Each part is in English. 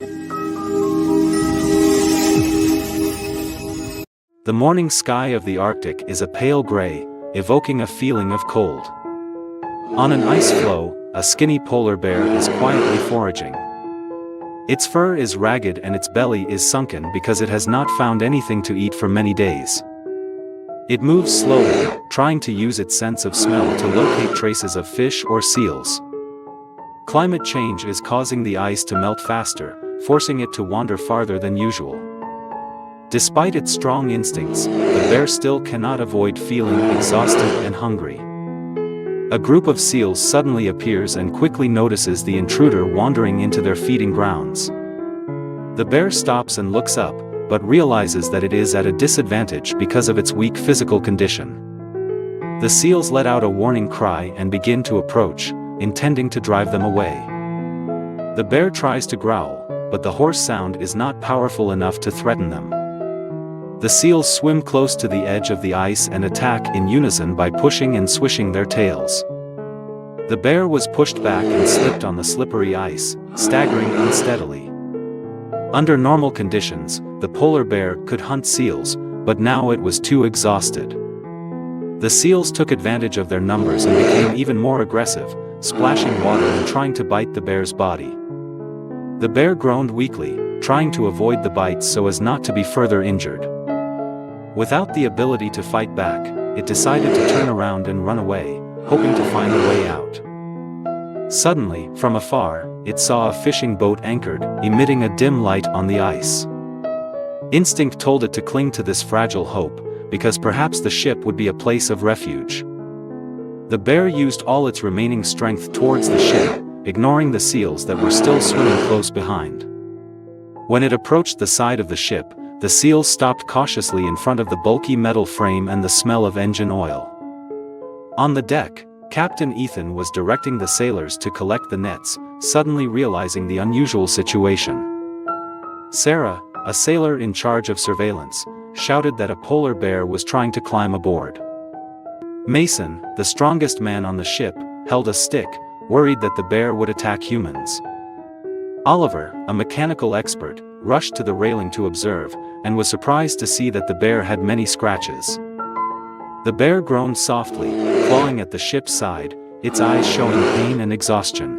The morning sky of the Arctic is a pale gray, evoking a feeling of cold. On an ice floe, a skinny polar bear is quietly foraging. Its fur is ragged and its belly is sunken because it has not found anything to eat for many days. It moves slowly, trying to use its sense of smell to locate traces of fish or seals. Climate change is causing the ice to melt faster, forcing it to wander farther than usual. Despite its strong instincts, the bear still cannot avoid feeling exhausted and hungry. A group of seals suddenly appears and quickly notices the intruder wandering into their feeding grounds. The bear stops and looks up, but realizes that it is at a disadvantage because of its weak physical condition. The seals let out a warning cry and begin to approach, intending to drive them away. The bear tries to growl, but the hoarse sound is not powerful enough to threaten them. The seals swim close to the edge of the ice and attack in unison by pushing and swishing their tails. The bear was pushed back and slipped on the slippery ice, staggering unsteadily. Under normal conditions, the polar bear could hunt seals, but now it was too exhausted. The seals took advantage of their numbers and became even more aggressive, splashing water and trying to bite the bear's body. The bear groaned weakly, trying to avoid the bites so as not to be further injured. Without the ability to fight back, it decided to turn around and run away, hoping to find a way out. Suddenly, from afar, it saw a fishing boat anchored, emitting a dim light on the ice. Instinct told it to cling to this fragile hope, because perhaps the ship would be a place of refuge. The bear used all its remaining strength towards the ship, ignoring the seals that were still swimming close behind. When it approached the side of the ship, the seals stopped cautiously in front of the bulky metal frame and the smell of engine oil. On the deck, Captain Ethan was directing the sailors to collect the nets, suddenly realizing the unusual situation. Sarah, a sailor in charge of surveillance, shouted that a polar bear was trying to climb aboard. Mason, the strongest man on the ship, held a stick, worried that the bear would attack humans. Oliver, a mechanical expert, rushed to the railing to observe, and was surprised to see that the bear had many scratches. The bear groaned softly, clawing at the ship's side, its eyes showing pain and exhaustion.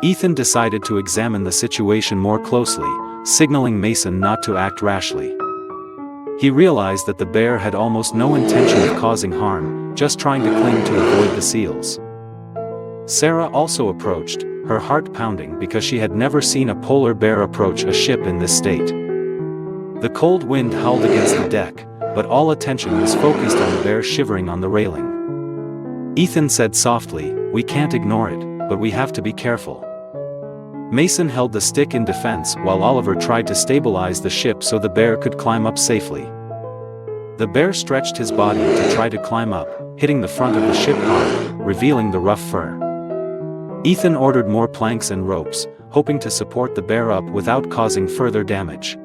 Ethan decided to examine the situation more closely, signaling Mason not to act rashly. He realized that the bear had almost no intention of causing harm, just trying to cling to avoid the seals. Sarah also approached, her heart pounding because she had never seen a polar bear approach a ship in this state. The cold wind howled against the deck, but all attention was focused on the bear shivering on the railing. Ethan said softly, "We can't ignore it, but we have to be careful." Mason held the stick in defense while Oliver tried to stabilize the ship so the bear could climb up safely. The bear stretched his body to try to climb up, hitting the front of the ship hard, revealing the rough fur. Ethan ordered more planks and ropes, hoping to support the bear up without causing further damage.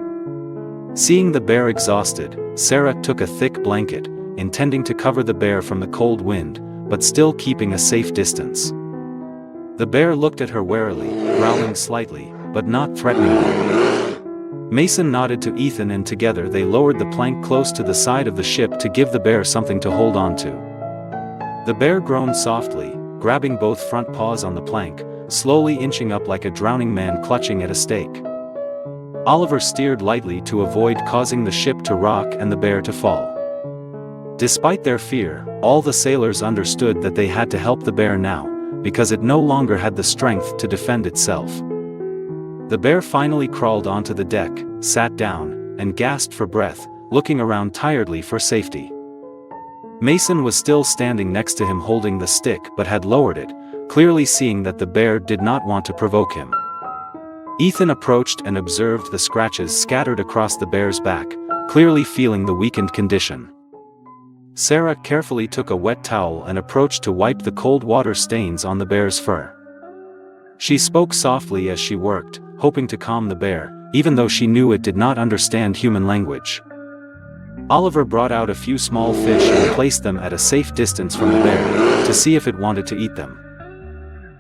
Seeing the bear exhausted, Sarah took a thick blanket, intending to cover the bear from the cold wind, but still keeping a safe distance. The bear looked at her warily, growling slightly, but not threateningly. Mason nodded to Ethan and together they lowered the plank close to the side of the ship to give the bear something to hold on to. The bear groaned softly, grabbing both front paws on the plank, slowly inching up like a drowning man clutching at a stake. Oliver steered lightly to avoid causing the ship to rock and the bear to fall. Despite their fear, all the sailors understood that they had to help the bear now, because it no longer had the strength to defend itself. The bear finally crawled onto the deck, sat down, and gasped for breath, looking around tiredly for safety. Mason was still standing next to him holding the stick but had lowered it, clearly seeing that the bear did not want to provoke him. Ethan approached and observed the scratches scattered across the bear's back, clearly feeling the weakened condition. Sarah carefully took a wet towel and approached to wipe the cold water stains on the bear's fur. She spoke softly as she worked, hoping to calm the bear, even though she knew it did not understand human language. Oliver brought out a few small fish and placed them at a safe distance from the bear, to see if it wanted to eat them.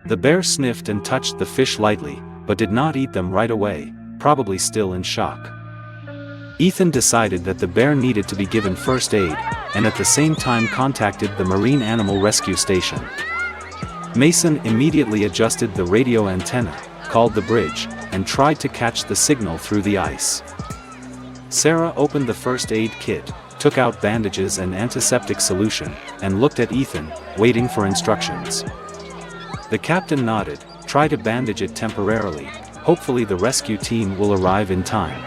The bear sniffed and touched the fish lightly, but did not eat them right away, probably still in shock. Ethan decided that the bear needed to be given first aid, and at the same time contacted the Marine Animal Rescue Station. Mason immediately adjusted the radio antenna, called the bridge, and tried to catch the signal through the ice. Sarah opened the first aid kit, took out bandages and antiseptic solution, and looked at Ethan, waiting for instructions. The captain nodded. Try to bandage it temporarily, hopefully the rescue team will arrive in time.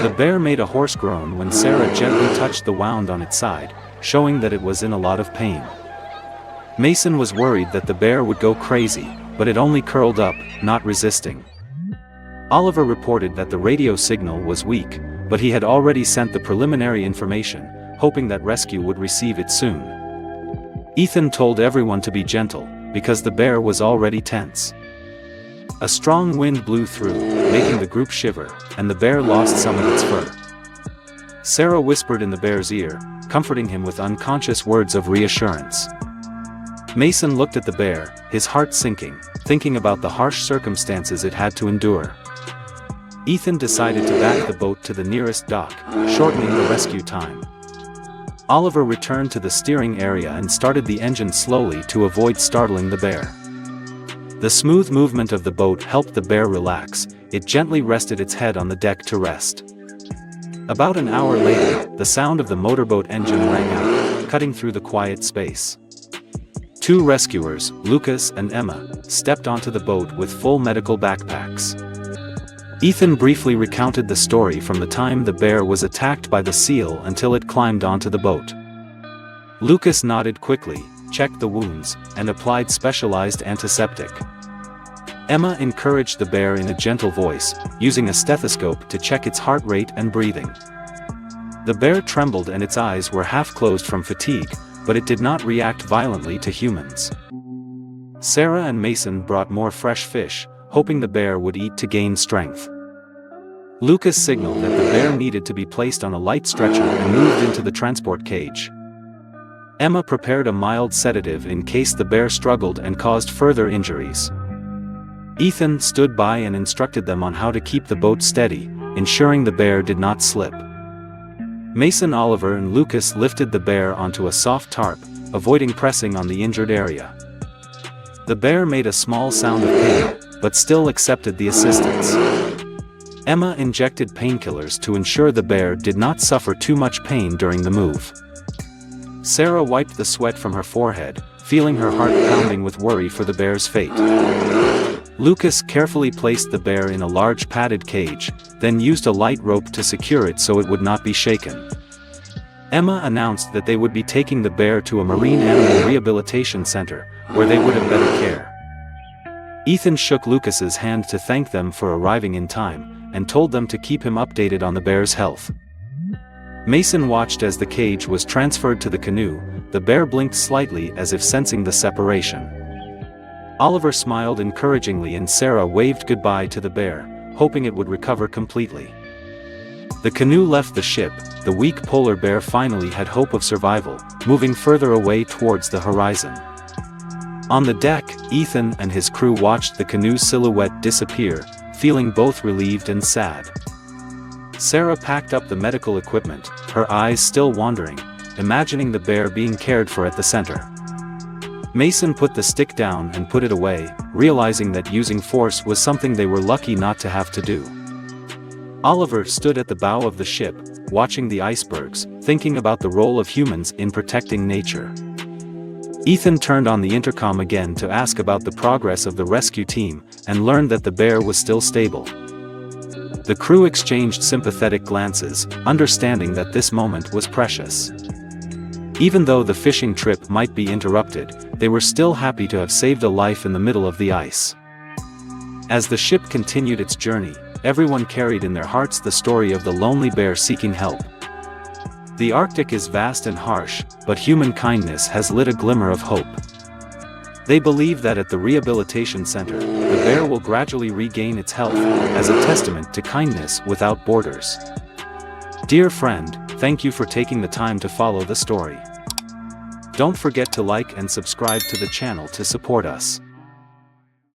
The bear made a hoarse groan when Sarah gently touched the wound on its side, showing that it was in a lot of pain. Mason was worried that the bear would go crazy, but it only curled up, not resisting. Oliver reported that the radio signal was weak, but he had already sent the preliminary information, hoping that rescue would receive it soon. Ethan told everyone to be gentle, because the bear was already tense. A strong wind blew through, making the group shiver, and the bear lost some of its fur. Sarah whispered in the bear's ear, comforting him with unconscious words of reassurance. Mason looked at the bear, his heart sinking, thinking about the harsh circumstances it had to endure. Ethan decided to back the boat to the nearest dock, shortening the rescue time. Oliver returned to the steering area and started the engine slowly to avoid startling the bear. The smooth movement of the boat helped the bear relax. It gently rested its head on the deck to rest. About an hour later, the sound of the motorboat engine rang out, cutting through the quiet space. Two rescuers, Lucas and Emma, stepped onto the boat with full medical backpacks. Ethan briefly recounted the story from the time the bear was attacked by the seal until it climbed onto the boat. Lucas nodded quickly, checked the wounds, and applied specialized antiseptic. Emma encouraged the bear in a gentle voice, using a stethoscope to check its heart rate and breathing. The bear trembled and its eyes were half closed from fatigue, but it did not react violently to humans. Sarah and Mason brought more fresh fish, hoping the bear would eat to gain strength. Lucas signaled that the bear needed to be placed on a light stretcher and moved into the transport cage. Emma prepared a mild sedative in case the bear struggled and caused further injuries. Ethan stood by and instructed them on how to keep the boat steady, ensuring the bear did not slip. Mason, Oliver and Lucas lifted the bear onto a soft tarp, avoiding pressing on the injured area. The bear made a small sound of pain, but still accepted the assistance. Emma injected painkillers to ensure the bear did not suffer too much pain during the move. Sarah wiped the sweat from her forehead, feeling her heart pounding with worry for the bear's fate. Lucas carefully placed the bear in a large padded cage, then used a light rope to secure it so it would not be shaken. Emma announced that they would be taking the bear to a marine animal rehabilitation center, where they would have better care. Ethan shook Lucas's hand to thank them for arriving in time, and told them to keep him updated on the bear's health. Mason watched as the cage was transferred to the canoe. The bear blinked slightly as if sensing the separation. Oliver smiled encouragingly and Sarah waved goodbye to the bear, hoping it would recover completely. The canoe left the ship. The weak polar bear finally had hope of survival, moving further away towards the horizon. On the deck, Ethan and his crew watched the canoe's silhouette disappear, feeling both relieved and sad. Sarah packed up the medical equipment, her eyes still wandering, imagining the bear being cared for at the center. Mason put the stick down and put it away, realizing that using force was something they were lucky not to have to do. Oliver stood at the bow of the ship, watching the icebergs, thinking about the role of humans in protecting nature. Ethan turned on the intercom again to ask about the progress of the rescue team, and learned that the bear was still stable. The crew exchanged sympathetic glances, understanding that this moment was precious. Even though the fishing trip might be interrupted, they were still happy to have saved a life in the middle of the ice. As the ship continued its journey, everyone carried in their hearts the story of the lonely bear seeking help. The Arctic is vast and harsh, but human kindness has lit a glimmer of hope. They believe that at the rehabilitation center, the bear will gradually regain its health, as a testament to kindness without borders. Dear friend, thank you for taking the time to follow the story. Don't forget to like and subscribe to the channel to support us.